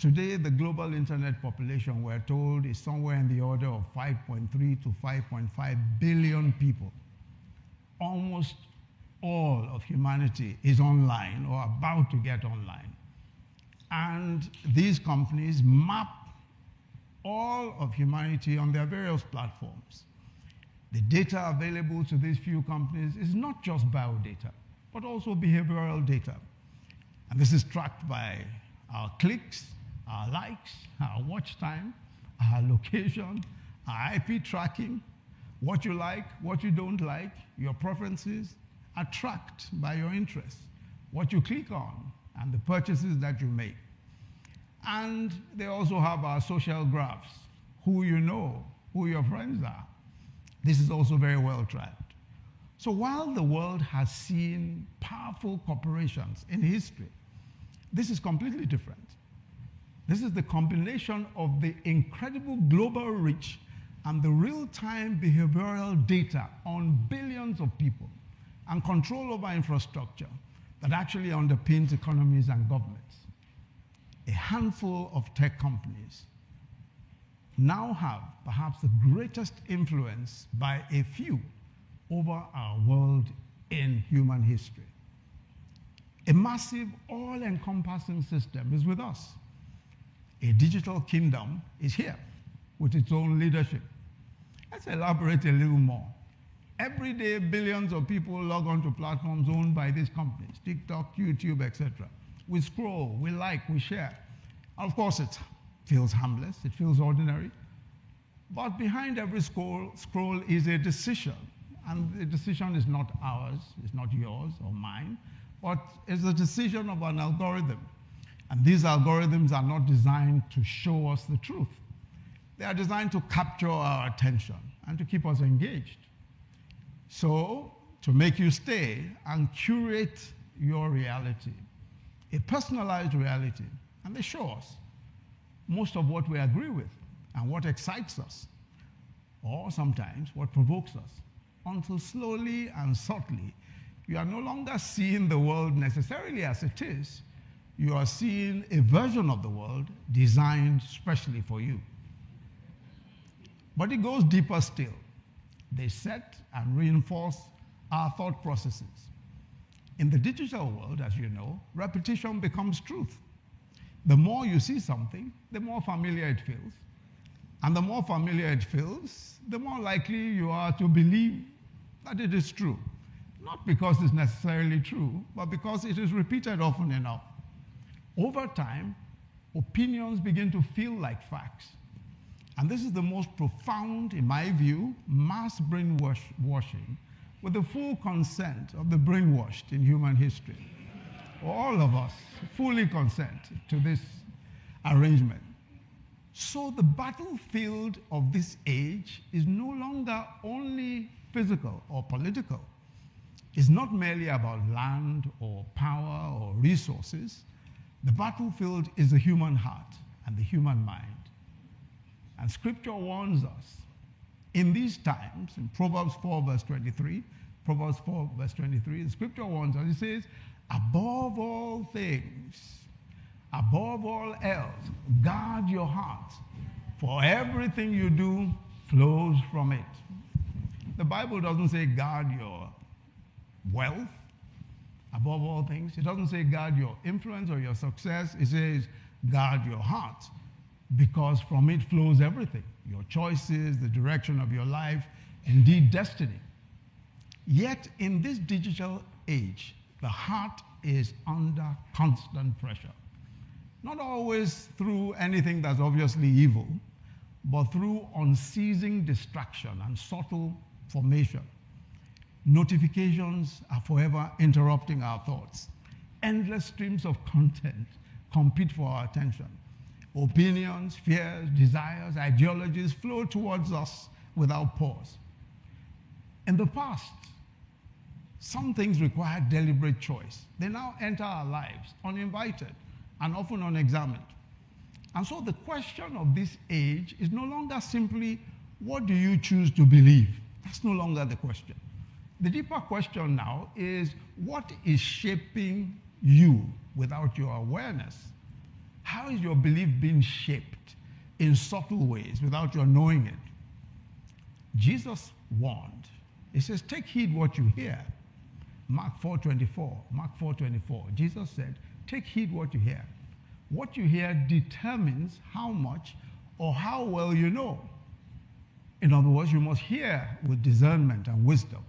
Today, the global internet population, we're told, is somewhere in the order of 5.3 to 5.5 billion people. Almost all of humanity is online or about to get online. And these companies map all of humanity on their various platforms. The data available to these few companies is not just biodata, but also behavioral data. And this is tracked by our clicks, our likes, our watch time, our location, our IP tracking, what you like, what you don't like, your preferences are tracked by your interests, what you click on, and the purchases that you make. And they also have our social graphs, who you know, who your friends are. This is also very well tracked. So while the world has seen powerful corporations in history, this is completely different. This is the combination of the incredible global reach and the real-time behavioral data on billions of people and control over infrastructure that actually underpins economies and governments. A handful of tech companies now have perhaps the greatest influence by a few over our world in human history. A massive, all-encompassing system is with us. A digital kingdom is here with its own leadership. Let's elaborate a little more. Every day, billions of people log onto platforms owned by these companies, TikTok, YouTube, etc. We scroll, we like, we share. Of course, it feels harmless, it feels ordinary. But behind every scroll is a decision. And the decision is not ours, it's not yours or mine, but it's a decision of an algorithm. And these algorithms are not designed to show us the truth. They are designed to capture our attention and to keep us engaged. So, to make you stay and curate your reality, a personalized reality. And they show us most of what we agree with and what excites us, or sometimes what provokes us, until slowly and subtly, you are no longer seeing the world necessarily as it is. You are seeing a version of the world designed specially for you. But it goes deeper still. They set and reinforce our thought processes. In the digital world, as you know, repetition becomes truth. The more you see something, the more familiar it feels. And the more familiar it feels, the more likely you are to believe that it is true. Not because it's necessarily true, but because it is repeated often enough. Over time, opinions begin to feel like facts. And this is the most profound, in my view, mass brainwashing with the full consent of the brainwashed in human history. All of us fully consent to this arrangement. So the battlefield of this age is no longer only physical or political. It's not merely about land or power or resources. The battlefield is the human heart and the human mind. And Scripture warns us in these times, in Proverbs 4 verse 23, the Scripture warns us, it says, above all things, above all else, guard your heart, for everything you do flows from it. The Bible doesn't say guard your wealth, above all things. It doesn't say guard your influence or your success. It says guard your heart, because from it flows everything. Your choices, the direction of your life, indeed destiny. Yet in this digital age, the heart is under constant pressure. Not always through anything that's obviously evil, but through unceasing distraction and subtle formation. Notifications are forever interrupting our thoughts. Endless streams of content compete for our attention. Opinions, fears, desires, ideologies flow towards us without pause. In the past, some things required deliberate choice. They now enter our lives uninvited and often unexamined. And so the question of this age is no longer simply, what do you choose to believe? That's no longer the question. The deeper question now is, what is shaping you without your awareness? How is your belief being shaped in subtle ways without your knowing it? Jesus warned. He says, take heed what you hear. Mark 4:24. Jesus said, take heed what you hear. What you hear determines how much or how well you know. In other words, you must hear with discernment and wisdom.